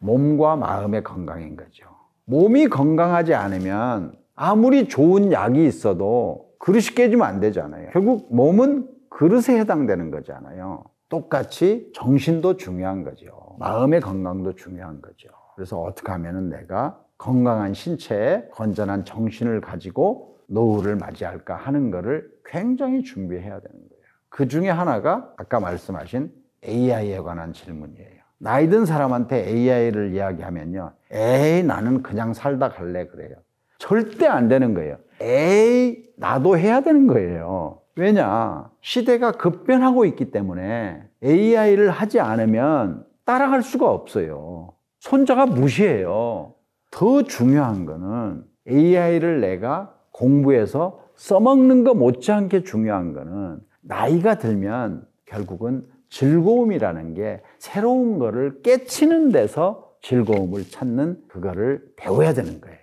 Speaker 1: 몸과 마음의 건강인 거죠. 몸이 건강하지 않으면 아무리 좋은 약이 있어도 그릇이 깨지면 안 되잖아요. 결국 몸은 그릇에 해당되는 거잖아요. 똑같이 정신도 중요한 거죠. 마음의 건강도 중요한 거죠. 그래서 어떻게 하면 내가 건강한 신체에 건전한 정신을 가지고 노후를 맞이할까 하는 거를 굉장히 준비해야 되는 거예요. 그 중에 하나가 아까 말씀하신 AI에 관한 질문이에요. 나이 든 사람한테 AI를 이야기하면요, 에이 나는 그냥 살다 갈래 그래요. 절대 안 되는 거예요. 에이 나도 해야 되는 거예요. 왜냐? 시대가 급변하고 있기 때문에 AI를 하지 않으면 따라갈 수가 없어요. 손자가 무시해요. 더 중요한 거는 AI를 내가 공부해서 써먹는 거 못지않게 중요한 거는 나이가 들면 결국은 즐거움이라는 게 새로운 거를 깨치는 데서 즐거움을 찾는 그거를 배워야 되는 거예요.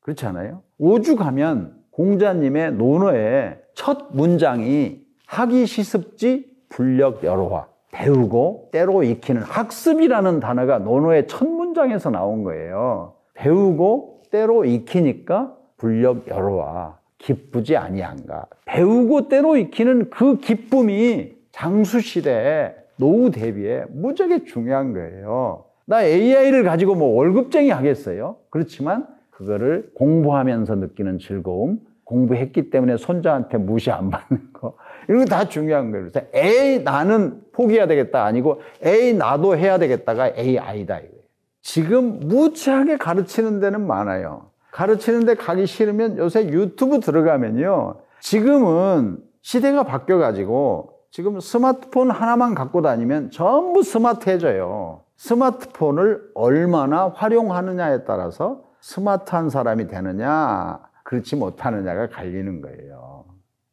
Speaker 1: 그렇지 않아요? 오죽하면 공자님의 논어의 첫 문장이 학이 시습지 불력 여로화, 배우고 때로 익히는, 학습이라는 단어가 논어의 첫 문장에서 나온 거예요. 배우고 때로 익히니까 불력 여로화, 기쁘지 아니한가. 배우고 때로 익히는 그 기쁨이 장수시대에 노후 대비에 무지하게 중요한 거예요. 나 AI를 가지고 뭐 월급쟁이 하겠어요? 그렇지만 그거를 공부하면서 느끼는 즐거움, 공부했기 때문에 손자한테 무시 안 받는 거, 이런 거 다 중요한 거예요. 그래서 에이 나는 포기해야 되겠다 아니고 에이 나도 해야 되겠다가 AI다 이거예요. 지금 무지하게 가르치는 데는 많아요. 가르치는 데 가기 싫으면 요새 유튜브 들어가면요, 지금은 시대가 바뀌어가지고 지금 스마트폰 하나만 갖고 다니면 전부 스마트해져요. 스마트폰을 얼마나 활용하느냐에 따라서 스마트한 사람이 되느냐, 그렇지 못하느냐가 갈리는 거예요.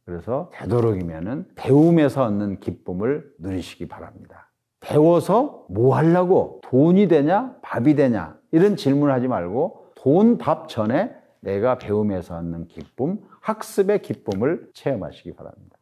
Speaker 1: 그래서 되도록이면은 배움에서 얻는 기쁨을 누리시기 바랍니다. 배워서 뭐 하려고? 돈이 되냐? 밥이 되냐? 이런 질문을 하지 말고 돈, 밥 전에 내가 배움에서 얻는 기쁨, 학습의 기쁨을 체험하시기 바랍니다.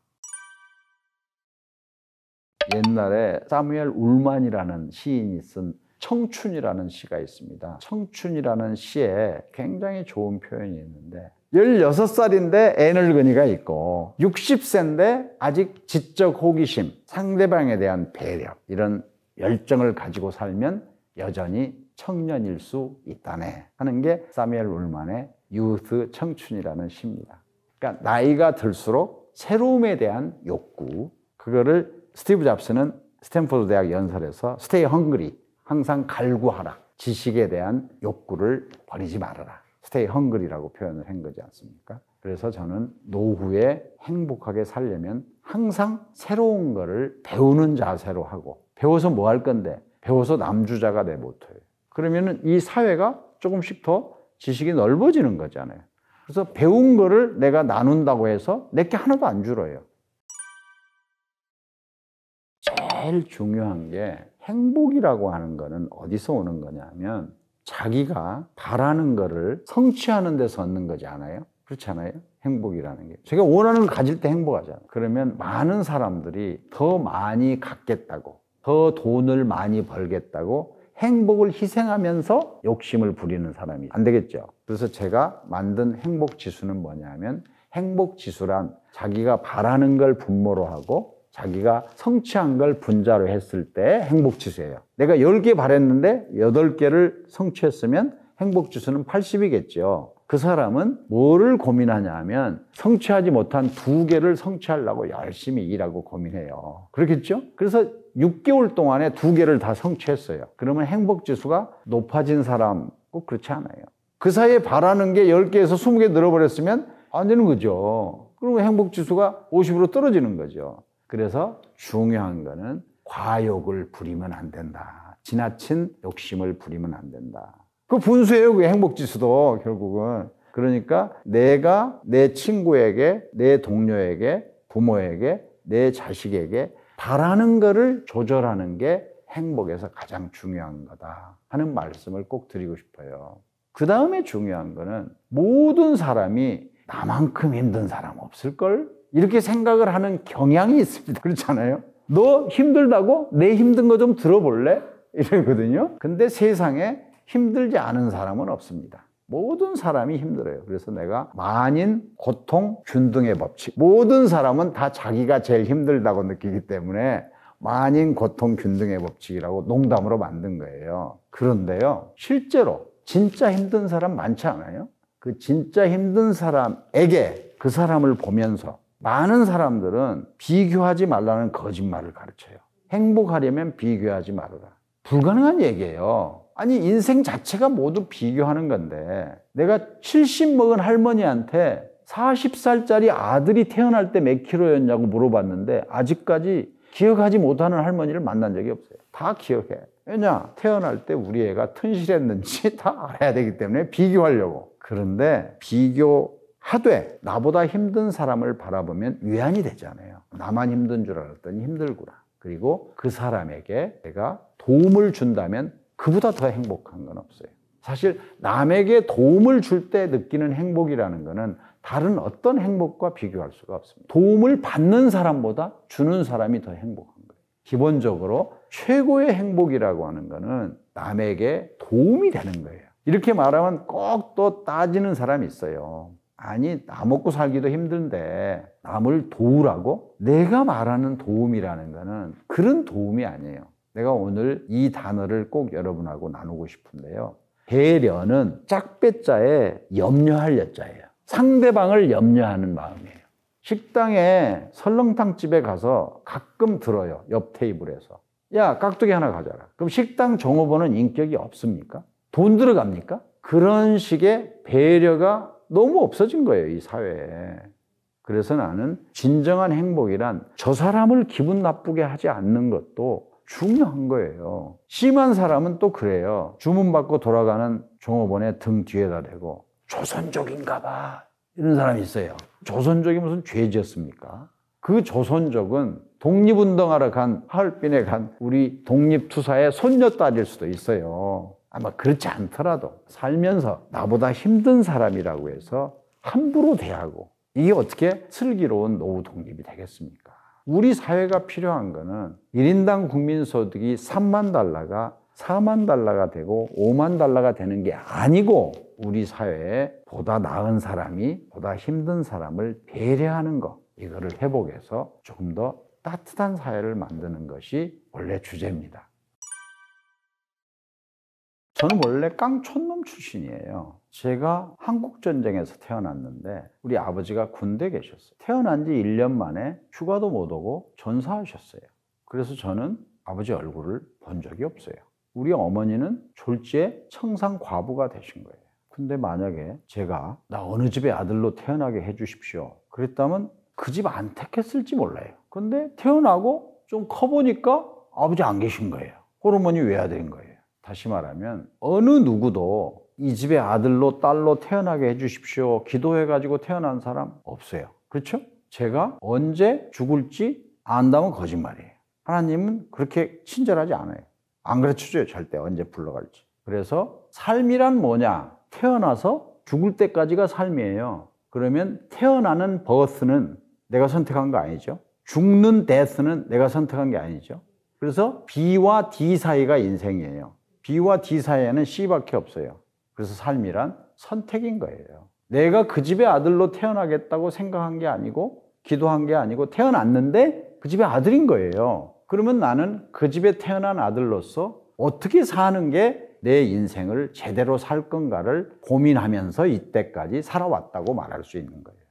Speaker 1: 옛날에 사무엘 울만이라는 시인이 쓴 청춘이라는 시가 있습니다. 청춘이라는 시에 굉장히 좋은 표현이 있는데 16살인데 애늙은이가 있고 60세인데 아직 지적 호기심, 상대방에 대한 배려, 이런 열정을 가지고 살면 여전히 청년일 수 있다네 하는 게 사무엘 울만의 유스 청춘이라는 시입니다. 그러니까 나이가 들수록 새로움에 대한 욕구, 그거를 스티브 잡스는 스탠포드 대학 연설에서 스테이 헝그리, 항상 갈구하라, 지식에 대한 욕구를 버리지 말아라, 스테이 헝그리라고 표현을 한 거지 않습니까? 그래서 저는 노후에 행복하게 살려면 항상 새로운 거를 배우는 자세로 하고, 배워서 뭐 할 건데, 배워서 남주자가 내 모토예요. 그러면은 이 사회가 조금씩 더 지식이 넓어지는 거잖아요. 그래서 배운 거를 내가 나눈다고 해서 내게 하나도 안 줄어요. 제일 중요한 게 행복이라고 하는 거는 어디서 오는 거냐면 자기가 바라는 거를 성취하는 데서 얻는 거지 않아요? 그렇지 않아요? 행복이라는 게. 제가 원하는 걸 가질 때 행복하잖아요. 그러면 많은 사람들이 더 많이 갖겠다고, 더 돈을 많이 벌겠다고 행복을 희생하면서 욕심을 부리는 사람이 안 되겠죠. 그래서 제가 만든 행복지수는 뭐냐면, 행복지수란 자기가 바라는 걸 분모로 하고 자기가 성취한 걸 분자로 했을 때 행복지수예요. 내가 10개 바랬는데 8개를 성취했으면 행복지수는 80이겠죠. 그 사람은 뭐를 고민하냐 하면 성취하지 못한 2개를 성취하려고 열심히 일하고 고민해요. 그렇겠죠? 그래서 6개월 동안에 2개를 다 성취했어요. 그러면 행복지수가 높아진 사람 꼭 그렇지 않아요. 그 사이에 바라는 게 10개에서 20개 늘어버렸으면 안 되는 거죠. 그러면 행복지수가 50으로 떨어지는 거죠. 그래서 중요한 거는 과욕을 부리면 안 된다. 지나친 욕심을 부리면 안 된다. 그 분수예요, 그 행복지수도 결국은. 그러니까 내가 내 친구에게, 내 동료에게, 부모에게, 내 자식에게 바라는 거를 조절하는 게 행복에서 가장 중요한 거다 하는 말씀을 꼭 드리고 싶어요. 그 다음에 중요한 거는 모든 사람이 나만큼 힘든 사람 없을걸? 이렇게 생각을 하는 경향이 있습니다. 그렇잖아요? 너 힘들다고? 내 힘든 거 좀 들어볼래? 이러거든요. 근데 세상에 힘들지 않은 사람은 없습니다. 모든 사람이 힘들어요. 그래서 내가 만인, 고통, 균등의 법칙. 모든 사람은 다 자기가 제일 힘들다고 느끼기 때문에 만인, 고통, 균등의 법칙이라고 농담으로 만든 거예요. 그런데요, 실제로 진짜 힘든 사람 많지 않아요? 그 진짜 힘든 사람에게 그 사람을 보면서 많은 사람들은 비교하지 말라는 거짓말을 가르쳐요. 행복하려면 비교하지 말아라. 불가능한 얘기예요. 아니, 인생 자체가 모두 비교하는 건데, 내가 70 먹은 할머니한테 40살짜리 아들이 태어날 때 몇 킬로였냐고 물어봤는데 아직까지 기억하지 못하는 할머니를 만난 적이 없어요. 다 기억해. 왜냐? 태어날 때 우리 애가 튼실했는지 다 알아야 되기 때문에 비교하려고. 그런데 비교하되 나보다 힘든 사람을 바라보면 위안이 되잖아요. 나만 힘든 줄 알았더니 힘들구나. 그리고 그 사람에게 내가 도움을 준다면 그보다 더 행복한 건 없어요. 사실 남에게 도움을 줄 때 느끼는 행복이라는 거는 다른 어떤 행복과 비교할 수가 없습니다. 도움을 받는 사람보다 주는 사람이 더 행복한 거예요. 기본적으로 최고의 행복이라고 하는 거는 남에게 도움이 되는 거예요. 이렇게 말하면 꼭 또 따지는 사람이 있어요. 아니, 나 먹고 살기도 힘든데 남을 도우라고? 내가 말하는 도움이라는 거는 그런 도움이 아니에요. 내가 오늘 이 단어를 꼭 여러분하고 나누고 싶은데요. 배려는 짝배자에 염려할 여자예요. 상대방을 염려하는 마음이에요. 식당에 설렁탕 집에 가서 가끔 들어요. 옆 테이블에서. 야, 깍두기 하나 가져라. 그럼 식당 종업원은 인격이 없습니까? 돈 들어갑니까? 그런 식의 배려가 너무 없어진 거예요, 이 사회에. 그래서 나는 진정한 행복이란 저 사람을 기분 나쁘게 하지 않는 것도 중요한 거예요. 심한 사람은 또 그래요. 주문받고 돌아가는 종업원의 등 뒤에다 대고 조선족인가 봐 이런 사람이 있어요. 조선족이 무슨 죄 지었습니까? 그 조선족은 독립운동하러 간 하얼빈에 간 우리 독립투사의 손녀딸일 수도 있어요. 아마 그렇지 않더라도 살면서 나보다 힘든 사람이라고 해서 함부로 대하고 이게 어떻게 슬기로운 노후 독립이 되겠습니까? 우리 사회가 필요한 거는 1인당 국민소득이 3만 달러가 4만 달러가 되고 5만 달러가 되는 게 아니고 우리 사회에 보다 나은 사람이 보다 힘든 사람을 배려하는 것, 이거를 회복해서 조금 더 따뜻한 사회를 만드는 것이 원래 주제입니다. 저는 원래 깡촌놈 출신이에요. 제가 한국전쟁에서 태어났는데 우리 아버지가 군대에 계셨어요. 태어난 지 1년 만에 휴가도 못 오고 전사하셨어요. 그래서 저는 아버지 얼굴을 본 적이 없어요. 우리 어머니는 졸지에 청산 과부가 되신 거예요. 근데 만약에 제가 나 어느 집의 아들로 태어나게 해주십시오 그랬다면 그 집 안 택했을지 몰라요. 근데 태어나고 좀 커보니까 아버지 안 계신 거예요. 호르몬이 외화된 거예요. 다시 말하면 어느 누구도 이 집의 아들로 딸로 태어나게 해주십시오 기도해가지고 태어난 사람 없어요. 그렇죠? 제가 언제 죽을지 안다면 거짓말이에요. 하나님은 그렇게 친절하지 않아요. 안 가르쳐줘요. 절대 언제 불러갈지. 그래서 삶이란 뭐냐? 태어나서 죽을 때까지가 삶이에요. 그러면 태어나는 버스는 내가 선택한 거 아니죠. 죽는 데스는 내가 선택한 게 아니죠. 그래서 B와 D 사이가 인생이에요. B와 D 사이에는 C밖에 없어요. 그래서 삶이란 선택인 거예요. 내가 그 집의 아들로 태어나겠다고 생각한 게 아니고 기도한 게 아니고 태어났는데 그 집의 아들인 거예요. 그러면 나는 그 집에 태어난 아들로서 어떻게 사는 게 내 인생을 제대로 살 건가를 고민하면서 이때까지 살아왔다고 말할 수 있는 거예요.